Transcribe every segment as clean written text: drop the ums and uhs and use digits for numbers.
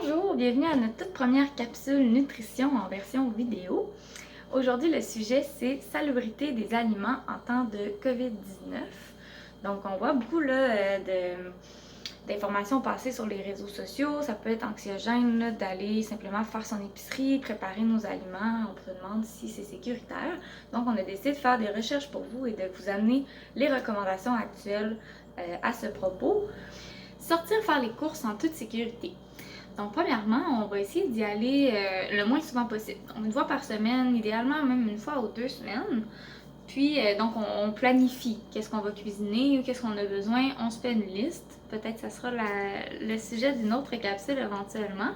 Bonjour, bienvenue à notre toute première capsule nutrition en version vidéo. Aujourd'hui, le sujet c'est salubrité des aliments en temps de COVID-19. Donc, on voit beaucoup d'informations passer sur les réseaux sociaux. Ça peut être anxiogène d'aller simplement faire son épicerie, préparer nos aliments. On se demande si c'est sécuritaire. Donc, on a décidé de faire des recherches pour vous et de vous amener les recommandations actuelles à ce propos. Sortir faire les courses en toute sécurité. Donc, premièrement, on va essayer d'y aller le moins souvent possible. Donc, une fois par semaine, idéalement même une fois ou 2 semaines. Puis, donc, on planifie qu'est-ce qu'on va cuisiner ou qu'est-ce qu'on a besoin. On se fait une liste. Peut-être que ça sera le sujet d'une autre capsule éventuellement.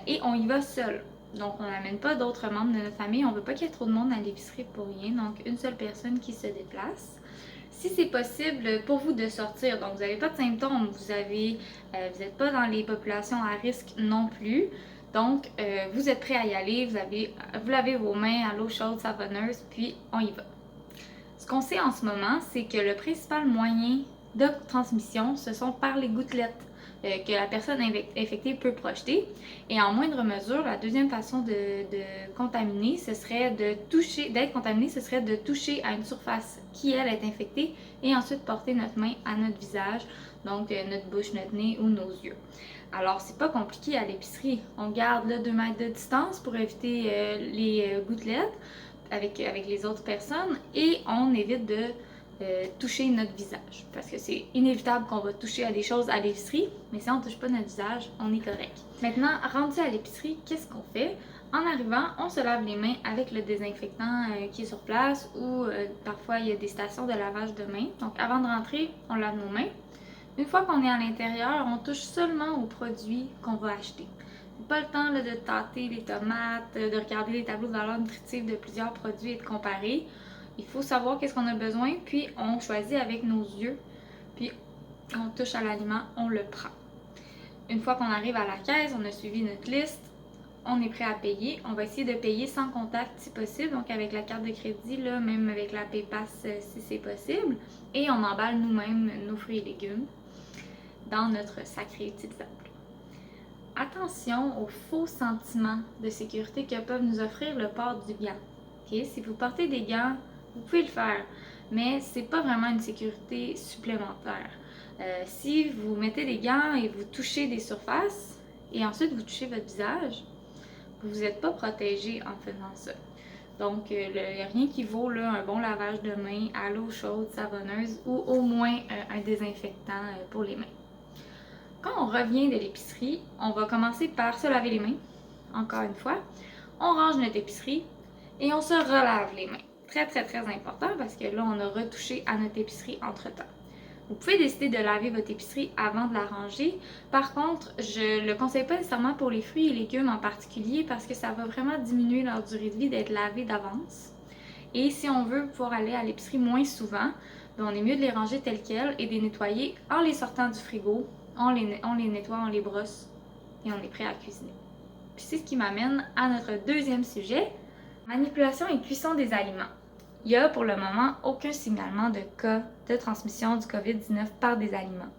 Et on y va seul. Donc, on n'amène pas d'autres membres de notre famille. On ne veut pas qu'il y ait trop de monde à l'épicerie pour rien. Donc, une seule personne qui se déplace. Si c'est possible pour vous de sortir, donc vous n'avez pas de symptômes, vous n'êtes pas dans les populations à risque non plus, donc vous êtes prêt à y aller, vous lavez vos mains à l'eau chaude, savonneuse, puis on y va. Ce qu'on sait en ce moment, c'est que le principal moyen de transmission, ce sont par les gouttelettes que la personne infectée peut projeter. Et en moindre mesure, la deuxième façon d'être contaminée, ce serait de toucher à une surface qui, elle, est infectée et ensuite porter notre main à notre visage, donc notre bouche, notre nez ou nos yeux. Alors, c'est pas compliqué à l'épicerie. On garde 2 mètres de distance pour éviter les gouttelettes avec les autres personnes et on évite de toucher notre visage. Parce que c'est inévitable qu'on va toucher à des choses à l'épicerie, mais si on ne touche pas notre visage, on est correct. Maintenant, rendu à l'épicerie, qu'est-ce qu'on fait? En arrivant, on se lave les mains avec le désinfectant qui est sur place ou parfois il y a des stations de lavage de mains. Donc avant de rentrer, on lave nos mains. Une fois qu'on est à l'intérieur, on touche seulement aux produits qu'on va acheter. Pas le temps de tâter les tomates, de regarder les tableaux de valeur nutritive de plusieurs produits et de comparer. Il faut savoir qu'est-ce qu'on a besoin, puis on choisit avec nos yeux, puis on touche à l'aliment, on le prend. Une fois qu'on arrive à la caisse, on a suivi notre liste, on est prêt à payer. On va essayer de payer sans contact si possible, donc avec la carte de crédit, là, même avec la PayPass si c'est possible. Et on emballe nous-mêmes nos fruits et légumes dans notre sac réutilisable. Attention aux faux sentiments de sécurité que peuvent nous offrir le port du gant. Okay? Si vous portez des gants, vous pouvez le faire, mais c'est pas vraiment une sécurité supplémentaire. Si vous mettez des gants et vous touchez des surfaces et ensuite vous touchez votre visage, vous n'êtes pas protégé en faisant ça. Donc, il n'y a rien qui vaut là, un bon lavage de mains à l'eau chaude, savonneuse ou au moins un désinfectant pour les mains. Quand on revient de l'épicerie, on va commencer par se laver les mains, encore une fois. On range notre épicerie et on se relave les mains. Très, très, très important parce que là, on a retouché à notre épicerie entre-temps. Vous pouvez décider de laver votre épicerie avant de la ranger. Par contre, je ne le conseille pas nécessairement pour les fruits et légumes en particulier parce que ça va vraiment diminuer leur durée de vie d'être lavé d'avance. Et si on veut pouvoir aller à l'épicerie moins souvent, on est mieux de les ranger telles quelles et de les nettoyer en les sortant du frigo. On les nettoie, on les brosse et on est prêt à cuisiner. Puis c'est ce qui m'amène à notre deuxième sujet, manipulation et cuisson des aliments. Il n'y a pour le moment aucun signalement de cas de transmission du COVID-19 par des aliments.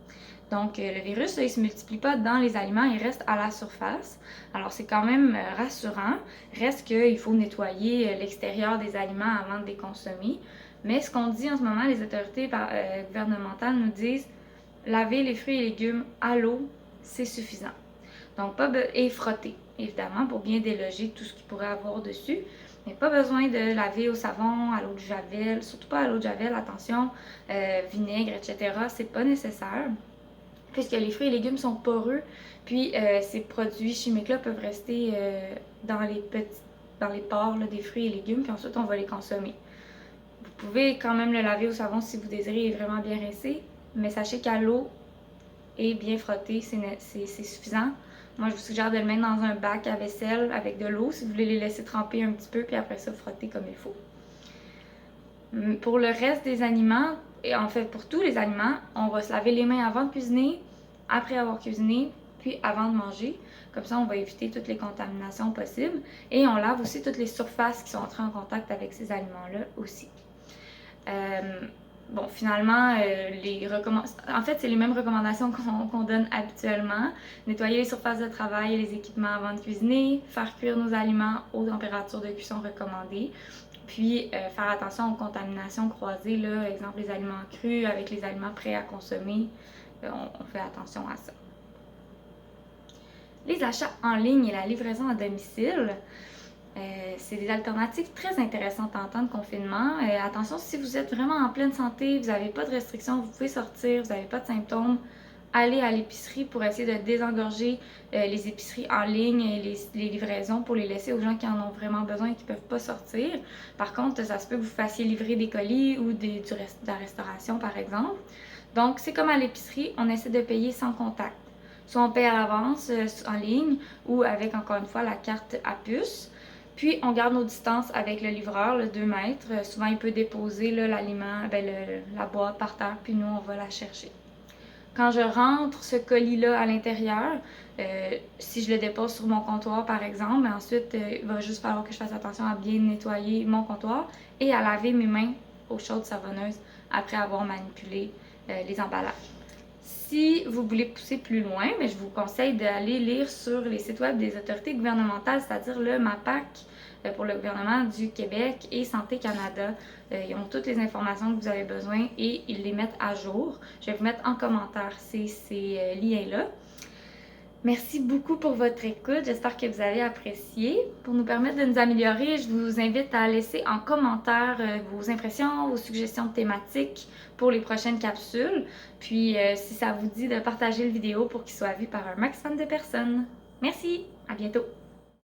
Donc, le virus, là, il ne se multiplie pas dans les aliments, il reste à la surface. Alors, c'est quand même rassurant. Reste qu'il faut nettoyer l'extérieur des aliments avant de les consommer. Mais ce qu'on dit en ce moment, les autorités gouvernementales nous disent laver les fruits et légumes à l'eau, c'est suffisant. Donc, et frotter, évidemment, pour bien déloger tout ce qu'il pourrait avoir dessus. Mais pas besoin de laver au savon, à l'eau de javel, surtout pas à l'eau de javel, attention, vinaigre, etc. C'est pas nécessaire, puisque les fruits et légumes sont poreux, puis ces produits chimiques-là peuvent rester dans les pores là, des fruits et légumes, puis ensuite on va les consommer. Vous pouvez quand même le laver au savon si vous désirez, il est vraiment bien rincé, mais sachez qu'à l'eau et bien frotté, c'est suffisant. Moi, je vous suggère de le mettre dans un bac à vaisselle avec de l'eau si vous voulez les laisser tremper un petit peu, puis après ça, frotter comme il faut. Pour le reste des aliments, et en fait pour tous les aliments, on va se laver les mains avant de cuisiner, après avoir cuisiné, puis avant de manger. Comme ça, on va éviter toutes les contaminations possibles. Et on lave aussi toutes les surfaces qui sont entrées en contact avec ces aliments-là aussi. bon, finalement, en fait, c'est les mêmes recommandations qu'on donne habituellement. Nettoyer les surfaces de travail et les équipements avant de cuisiner, faire cuire nos aliments aux températures de cuisson recommandées, puis faire attention aux contaminations croisées, là, exemple les aliments crus avec les aliments prêts à consommer, on fait attention à ça. Les achats en ligne et la livraison à domicile, c'est des alternatives très intéressantes en temps de confinement. Attention, si vous êtes vraiment en pleine santé, vous n'avez pas de restrictions, vous pouvez sortir, vous n'avez pas de symptômes, allez à l'épicerie pour essayer de désengorger les épiceries en ligne et les livraisons pour les laisser aux gens qui en ont vraiment besoin et qui ne peuvent pas sortir. Par contre, ça se peut que vous fassiez livrer des colis ou de la restauration, par exemple. Donc, c'est comme à l'épicerie, on essaie de payer sans contact. Soit on paye à l'avance en ligne ou avec, encore une fois, la carte à puce. Puis, on garde nos distances avec le livreur, le 2 mètres. Souvent, il peut déposer l'aliment, la boîte par terre, puis nous, on va la chercher. Quand je rentre ce colis-là à l'intérieur, si je le dépose sur mon comptoir, par exemple, ensuite, il va juste falloir que je fasse attention à bien nettoyer mon comptoir et à laver mes mains eau chaude savonneuse après avoir manipulé les emballages. Si vous voulez pousser plus loin, mais je vous conseille d'aller lire sur les sites web des autorités gouvernementales, c'est-à-dire le MAPAC pour le gouvernement du Québec et Santé Canada. Ils ont toutes les informations que vous avez besoin et ils les mettent à jour. Je vais vous mettre en commentaire ces liens-là. Merci beaucoup pour votre écoute. J'espère que vous avez apprécié. Pour nous permettre de nous améliorer, je vous invite à laisser en commentaire vos impressions, vos suggestions de thématiques pour les prochaines capsules. Puis, si ça vous dit de partager la vidéo pour qu'il soit vu par un maximum de personnes. Merci, à bientôt!